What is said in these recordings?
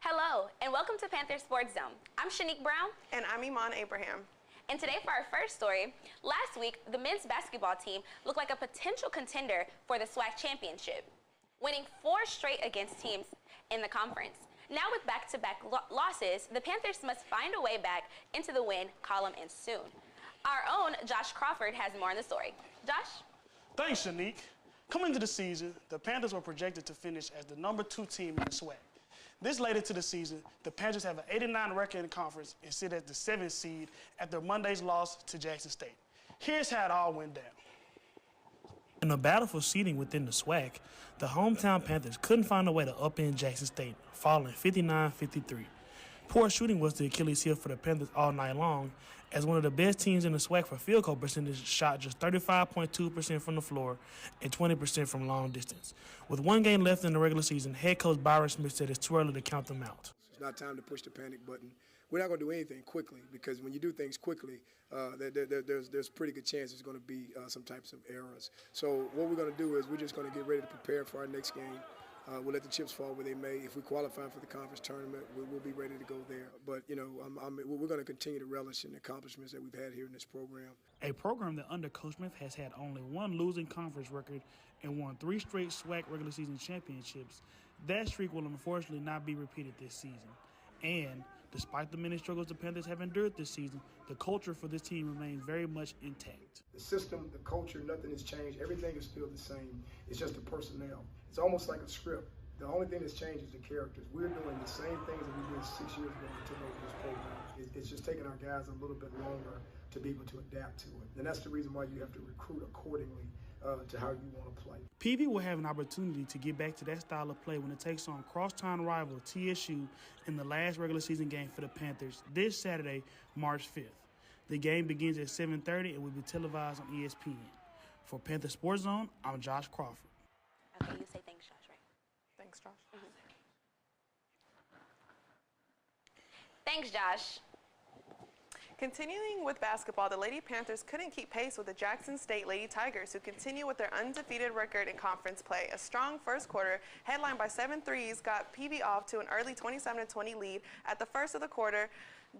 Hello, and welcome to Panther Sports Zone. I'm Shaniek Brown. And I'm Iman Abraham. And today for our first story, last week, the men's basketball team looked like a potential contender for the SWAC championship, winning 4 straight against teams in the conference. Now with back-to-back losses, the Panthers must find a way back into the win column and soon. Our own Josh Crawford has more on the story. Josh? Thanks, Shaniek. Coming into the season, the Panthers were projected to finish as the #2 team in the SWAC. This late into the season, the Panthers have an 89 record in the conference and sit at the 7th seed after Monday's loss to Jackson State. Here's how it all went down. In a battle for seeding within the SWAC, the hometown Panthers couldn't find a way to upend Jackson State, falling 59-53. Poor shooting was the Achilles heel for the Panthers all night long, as one of the best teams in the SWAC for field goal percentage shot just 35.2% from the floor and 20% from long distance. With 1 game left in the regular season, head coach Byron Smith said it's too early to count them out. It's not time to push the panic button. We're not going to do anything quickly, because when you do things quickly, there's pretty good chance there's going to be some types of errors. So what we're going to do is we're just going to get ready to prepare for our next game. We'll let the chips fall where they may. If we qualify for the conference tournament, we'll be ready to go there. But, you know, we're going to continue to relish in the accomplishments that we've had here in this program. A program that under Coach Smith has had only 1 losing conference record and won 3 straight SWAC regular season championships. That streak will unfortunately not be repeated this season. And despite the many struggles the Panthers have endured this season, the culture for this team remains very much intact. The system, the culture, nothing has changed. Everything is still the same. It's just the personnel. It's almost like a script. The only thing that's changed is the characters. We're doing the same things that we did 6 years ago when we took over this program. It's just taking our guys a little bit longer to be able to adapt to it. And that's the reason why you have to recruit accordingly to how you want to play. PV will have an opportunity to get back to that style of play when it takes on crosstown rival TSU in the last regular season game for the Panthers this Saturday, March 5th. The game begins at 7:30 and will be televised on ESPN. For Panther Sports Zone, I'm Josh Crawford. Okay, you say thanks, Josh, right? Thanks, Josh. Thanks, Josh. Continuing with basketball, the Lady Panthers couldn't keep pace with the Jackson State Lady Tigers, who continue with their undefeated record in conference play. A strong first quarter, headlined by 7 threes, got PV off to an early 27-20 lead. At the first of the quarter,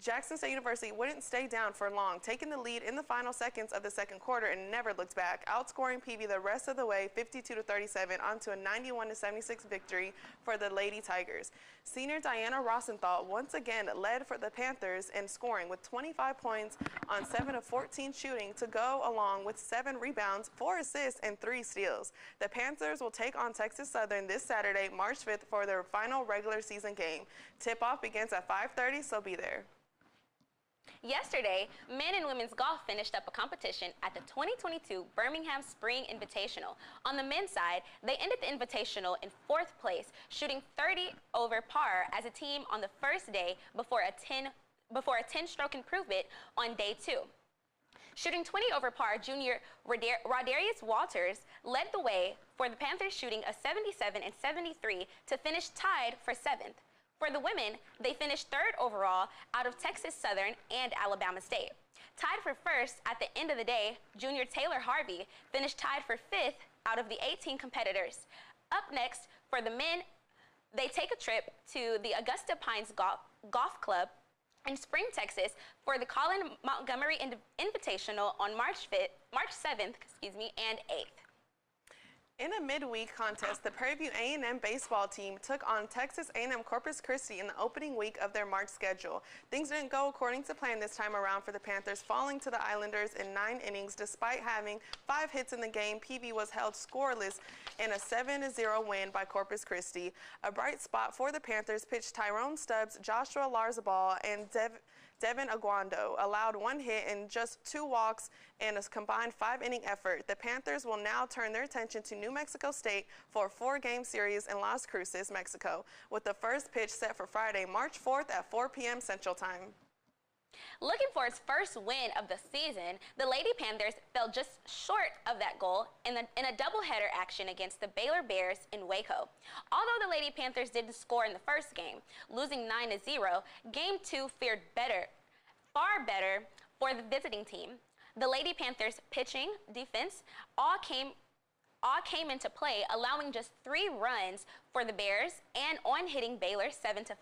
Jackson State University wouldn't stay down for long, taking the lead in the final seconds of the second quarter and never looked back, outscoring PV the rest of the way 52-37 onto a 91-76 victory for the Lady Tigers. Senior Diana Rosenthal once again led for the Panthers in scoring with 25 points on 7 of 14 shooting to go along with 7 rebounds, 4 assists, and 3 steals. The Panthers will take on Texas Southern this Saturday, March 5th, for their final regular season game. Tip-off begins at 5:30, so be there. Yesterday, men and women's golf finished up a competition at the 2022 Birmingham Spring Invitational. On the men's side, they ended the Invitational in 4th place, shooting 30 over par as a team on the first day before a 10-stroke improvement on day 2. Shooting 20 over par, junior Rodarius Walters led the way for the Panthers, shooting a 77 and 73 to finish tied for 7th. For the women, they finished 3rd overall out of Texas Southern and Alabama State. Tied for 1st at the end of the day, junior Taylor Harvey finished tied for 5th out of the 18 competitors. Up next, for the men, they take a trip to the Augusta Pines Golf Club in Spring, Texas for the Colin Montgomery Invitational on March 7th, and 8th. In a midweek contest, the Prairie View A&M baseball team took on Texas A&M Corpus Christi in the opening week of their March schedule. Things didn't go according to plan this time around for the Panthers, falling to the Islanders in 9 innings. Despite having 5 hits in the game, PV was held scoreless in a 7-0 win by Corpus Christi. A bright spot for the Panthers pitched Tyrone Stubbs, Joshua Larzabal, and Devin Aguando allowed 1 hit and just 2 walks in a combined 5-inning effort. The Panthers will now turn their attention to New Mexico State for a 4-game series in Las Cruces, Mexico, with the first pitch set for Friday, March 4th at 4 p.m. Central Time. Looking for its first win of the season, the Lady Panthers fell just short of that goal in a doubleheader action against the Baylor Bears in Waco. Although the Lady Panthers didn't score in the first game, losing 9-0, Game 2 fared far better for the visiting team. The Lady Panthers pitching, defense, all came all came into play, allowing just 3 runs for the Bears and on-hitting Baylor 7-5.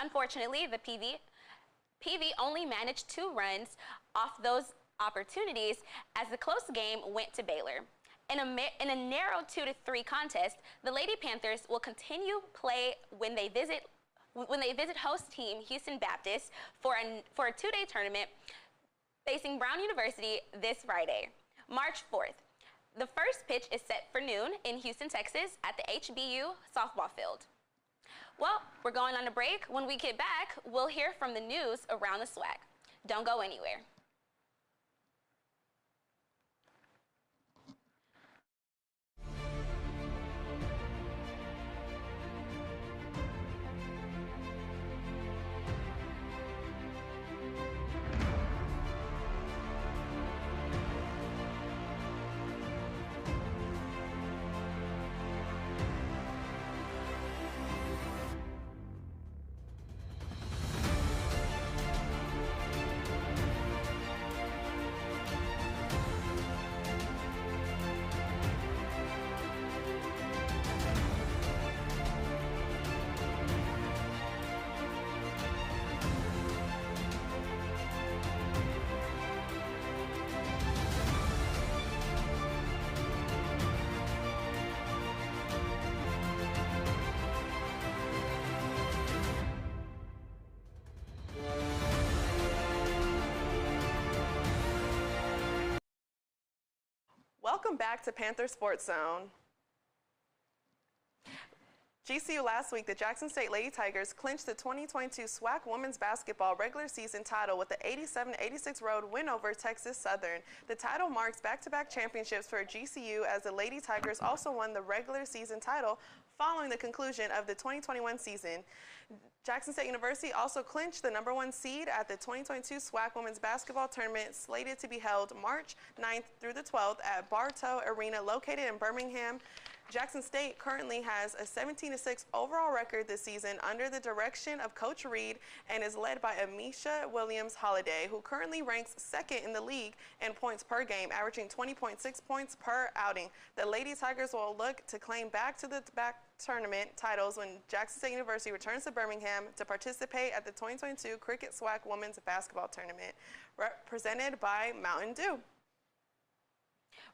Unfortunately, the PV only managed 2 runs off those opportunities as the close game went to Baylor. In a narrow 2-3 contest, the Lady Panthers will continue play when they visit host team Houston Baptist for a 2-day tournament facing Brown University this Friday, March 4th. The first pitch is set for noon in Houston, Texas at the HBU softball field. Well, we're going on a break. When we get back, we'll hear from the news around the SWAC. Don't go anywhere. Welcome back to Panther Sports Zone. GCU last week, the Jackson State Lady Tigers clinched the 2022 SWAC women's basketball regular season title with the 87-86 road win over Texas Southern. The title marks back-to-back championships for GCU as the Lady Tigers also won the regular season title following the conclusion of the 2021 season. Jackson State University also clinched the #1 seed at the 2022 SWAC Women's Basketball Tournament slated to be held March 9th through the 12th at Bartow Arena located in Birmingham. Jackson State currently has a 17-6 overall record this season under the direction of Coach Reed and is led by Amisha Williams-Holiday, who currently ranks 2nd in the league in points per game, averaging 20.6 points per outing. The Lady Tigers will look to claim back-to-back tournament titles when Jackson State University returns to Birmingham to participate at the 2022 Cricket SWAC Women's Basketball Tournament, represented by Mountain Dew.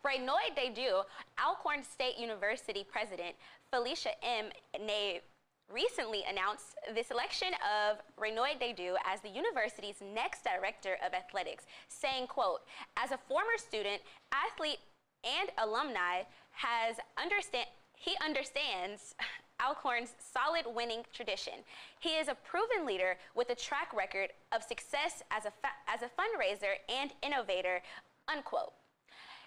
Renoy Dedew, Alcorn State University President Felicia M. Nave recently announced the selection of Renoy Dedew as the university's next director of athletics, saying, quote, "As a former student, athlete, and alumni, he understands Alcorn's solid winning tradition. He is a proven leader with a track record of success as a fundraiser and innovator," unquote.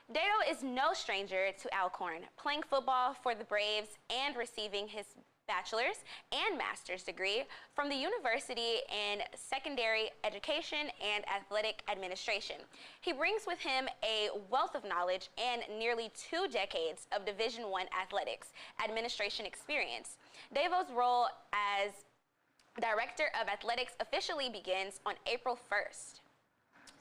Dedew is no stranger to Alcorn, playing football for the Braves and receiving his bachelor's and master's degree from the University in Secondary Education and Athletic Administration. He brings with him a wealth of knowledge and nearly 2 decades of Division I athletics administration experience. Dedew's role as Director of Athletics officially begins on April 1st.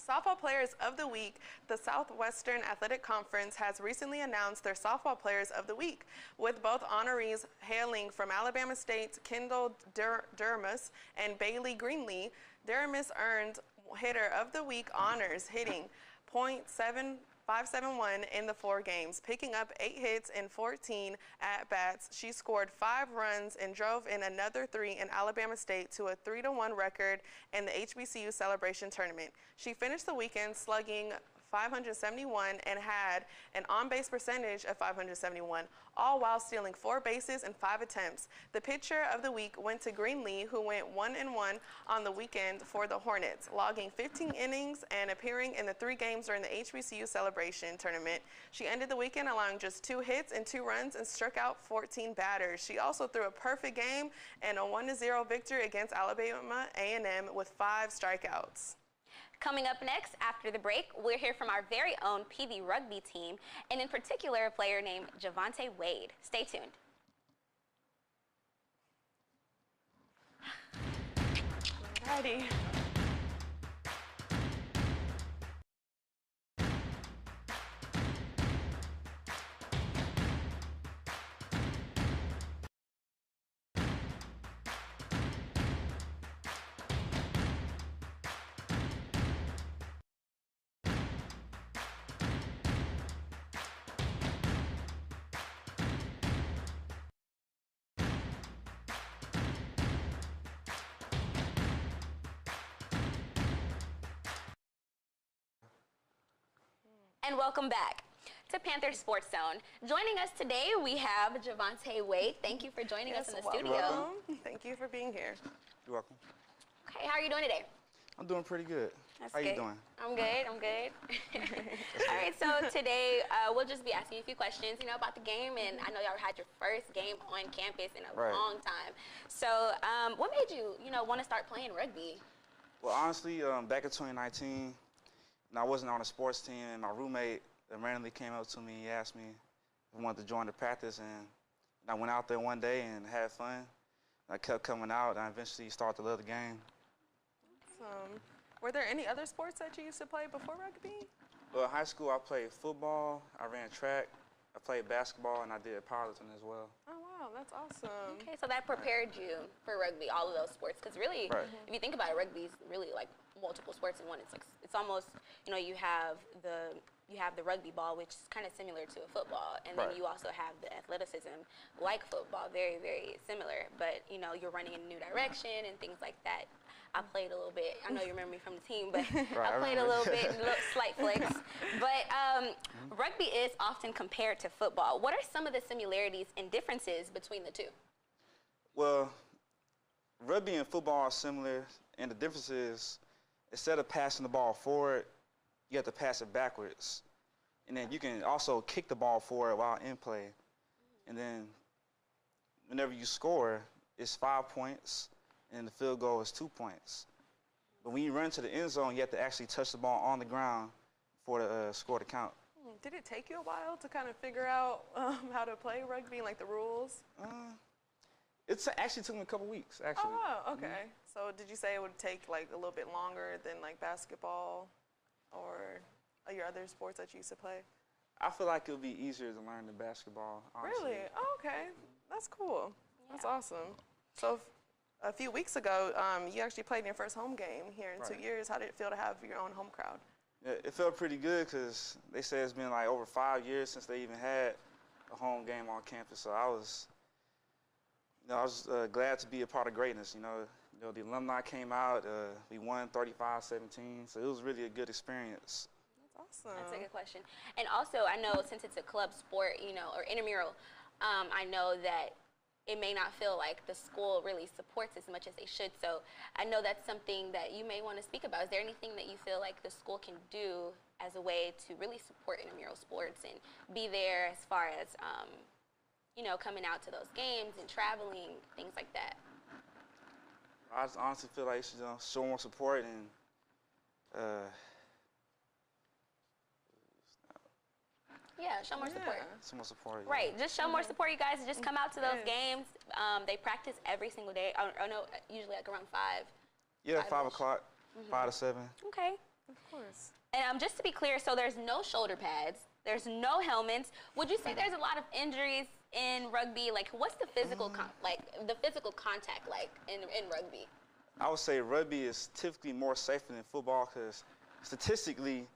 Softball Players of the Week. The Southwestern Athletic Conference has recently announced their Softball Players of the Week, with both honorees hailing from Alabama State's Kendall Dermus and Bailey Greenlee. Dermus earned Hitter of the Week honors, hitting .571 in the 4 games, picking up 8 hits and 14 at-bats. She scored 5 runs and drove in another 3 in Alabama State to a 3-1 record in the HBCU Celebration Tournament. She finished the weekend slugging .571 and had an on-base percentage of .571, all while stealing 4 bases and 5 attempts. The pitcher of the week went to Greenlee, who went 1-1 on the weekend for the Hornets, logging 15 innings and appearing in the 3 games during the HBCU Celebration Tournament. She ended the weekend allowing just 2 hits and 2 runs and struck out 14 batters. She also threw a perfect game and a 1-0 victory against Alabama A&M with 5 strikeouts. Coming up next, after the break, we'll hear from our very own PV Rugby team, and in particular, a player named Javante Wade. Stay tuned. Alrighty. And welcome back to Panther Sports Zone. Joining us today, we have Javante Wade. Thank you for joining us in the studio. Welcome. Thank you for being here. You're welcome. Okay, how are you doing today? I'm doing pretty good. That's How good. you doing? I'm good. I'm good. All right, so today we'll just be asking you a few questions, about the game, and I know y'all had your first game on campus in a long time. So, what made you, want to start playing rugby? Well, honestly, back in 2019, I wasn't on a sports team, and my roommate randomly came up to me. He asked me if I wanted to join the practice, and I went out there one day and had fun. I kept coming out, and I eventually started to love the game. Were there any other sports that you used to play before rugby? Well, in high school, I played football, I ran track, I played basketball, and I did powerlifting as well. Oh, wow, that's awesome. Okay, so that prepared you for rugby, all of those sports, because really, if you think about it, rugby is really like multiple sports in one. It's almost, you have the rugby ball, which is kind of similar to a football, and then you also have the athleticism like football, very, very similar, but you're running in a new direction and things like that. I played a little bit. I know you remember me from the team, but I played a little bit, slight flicks. But rugby is often compared to football. What are some of the similarities and differences between the two? Well, rugby and football are similar, and the difference is instead of passing the ball forward, you have to pass it backwards. And then you can also kick the ball forward while in play. And then whenever you score, it's 5 points, and the field goal is 2 points. But when you run to the end zone, you have to actually touch the ball on the ground for the score to count. Did it take you a while to kind of figure out how to play rugby, like the rules? It actually took me a couple weeks, actually. Oh, wow, okay. So did you say it would take like a little bit longer than like basketball or your other sports that you used to play? I feel like it would be easier to learn than basketball, honestly. Really? Oh, okay. That's cool. That's awesome. So a few weeks ago, you actually played in your first home game here in 2 years. How did it feel to have your own home crowd? Yeah, it felt pretty good because they say it's been like over 5 years since they even had a home game on campus. So I was, I was glad to be a part of greatness. The alumni came out. We won 35-17. So it was really a good experience. That's awesome. That's a good question. And also, I know since it's a club sport, or intramural, I know that it may not feel like the school really supports as much as they should. So I know that's something that you may want to speak about. Is there anything that you feel like the school can do as a way to really support intramural sports and be there as far as, coming out to those games and traveling, things like that? I just honestly feel like you should show more support and show more support. Some more support. Yeah. Right, just show more support, you guys. Just come out to those games. They practice every single day. Oh no, usually like around 5. Yeah, 5 o'clock, 5 to 7. Okay. Of course. And just to be clear, so there's no shoulder pads. There's no helmets. Would you say there's a lot of injuries in rugby? Like, what's the physical contact like in rugby? I would say rugby is typically more safer than football because statistically,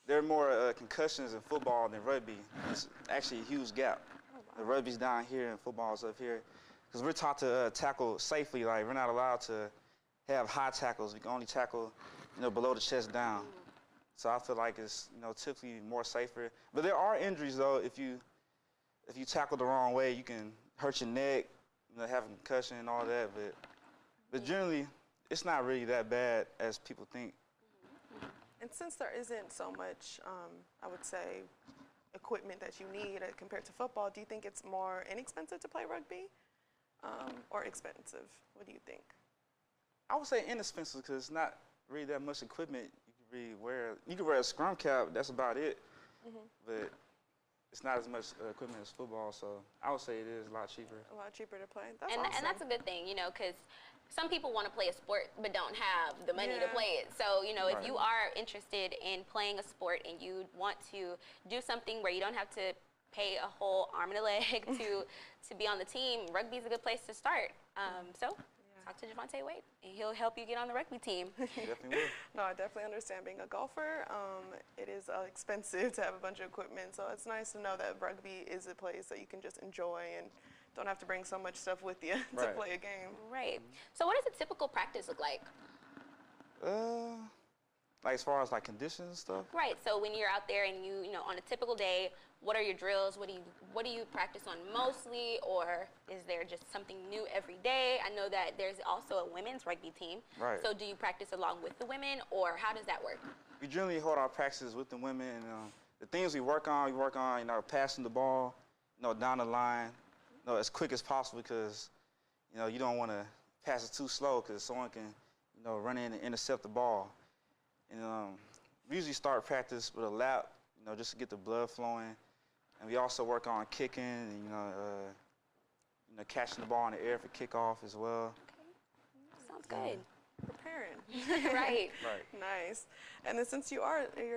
there are more concussions in football than rugby. It's actually a huge gap. Oh, wow. The rugby's down here and football's up here. Because we're taught to tackle safely. Like, we're not allowed to have high tackles. We can only tackle, below the chest down. So I feel like it's, typically more safer. But there are injuries, though. If you tackle the wrong way, you can hurt your neck, have a concussion and all that. But generally, it's not really that bad as people think. And since there isn't so much, I would say, equipment that you need compared to football, do you think it's more inexpensive to play rugby or expensive? What do you think? I would say inexpensive because it's not really that much equipment you can really wear. You can wear a scrum cap, that's about it. But it's not as much equipment as football, so I would say it is a lot cheaper. A lot cheaper to play. That's awesome. And that's a good thing, because some people want to play a sport but don't have the money to play it. So, if you are interested in playing a sport and you want to do something where you don't have to pay a whole arm and a leg to be on the team, rugby is a good place to start. Talk to Javante Wade, and he'll help you get on the rugby team. Definitely will. No, I definitely understand being a golfer. It is expensive to have a bunch of equipment, so it's nice to know that rugby is a place that you can just enjoy and don't have to bring so much stuff with you to play a game. Right. So what does a typical practice look like? Like as far as like conditions and stuff? Right. So when you're out there and you know, on a typical day, what are your drills? What do you practice on mostly, or is there just something new every day? I know that there's also a women's rugby team. Right. So do you practice along with the women, or how does that work? We generally hold our practices with the women. And, the things we work on, you know, passing the ball, you know, down the line, you know, as quick as possible because, you know, you don't want to pass it too slow because someone can, you know, run in and intercept the ball. And we usually start practice with a lap, you know, just to get the blood flowing. And we also work on kicking and, you know, catching the ball in the air for kickoff as well. Okay. Sounds good. Preparing. Right. Right. Nice. And then since you're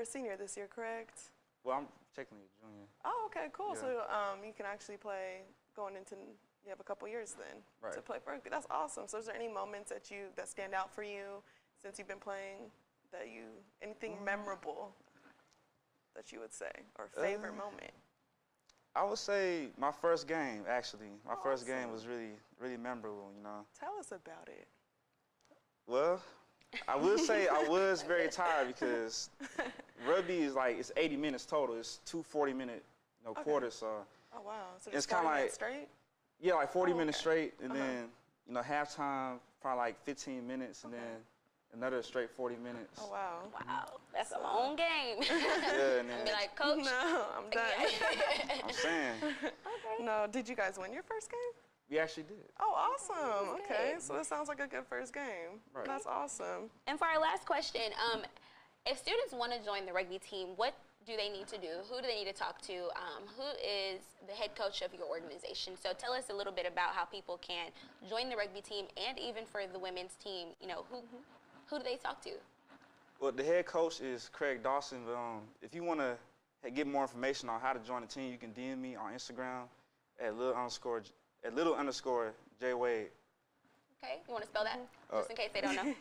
a senior this year, correct? Well, I'm technically a junior. Oh, okay, cool. Yeah. So you can actually play going into, you have a couple years then Right. to play for rugby. That's awesome. So is there any moments that stand out for you since you've been playing anything memorable that you would say, or favorite moment? I would say my first game, actually. My first game Awesome. was really, really memorable, you know. Tell us about it. Well, I would say I was very tired because rugby is like, it's 80 minutes total. It's 2 40-minute, you know, quarters. So Oh, wow. So It's just kinda 40 minutes like- straight? yeah, like 40 Oh, minutes okay. straight, and then, you know, halftime, probably like 15 minutes, and then another straight 40 minutes. Oh, wow. Wow, that's a long game. Yeah, and then, Be like, Coach. No, I'm done. I'm saying, No, did you guys win your first game? we actually did. Oh, awesome. That's Okay, good. so that sounds like a good first game. Right. That's awesome. And for our last question, if students want to join the rugby team, what do they need to do? Who do they need to talk to? Who is the head coach of your organization? So tell us a little bit about how people can join the rugby team, and even for the women's team, you know, who do they talk to? Well, the head coach is Craig Dawson. But, if you want to get more information on how to join the team, you can DM me on Instagram at little underscore J Wade. Okay, you want to spell that? Just in case they don't know.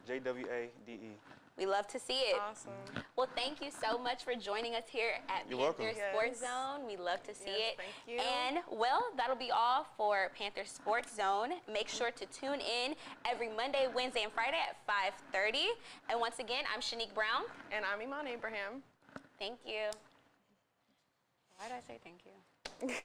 LIL_JWADE. We love to see it. Awesome. Well, thank you so much for joining us here at You're Panther welcome. Sports Yes. Zone. We love to see Yes, it. thank you. And, well, that'll be all for Panther Sports Zone. Make sure to tune in every Monday, Wednesday, and Friday at 5:30. And once again, I'm Shaniek Brown. And I'm Iman Abraham. Thank you. Why did I say thank you?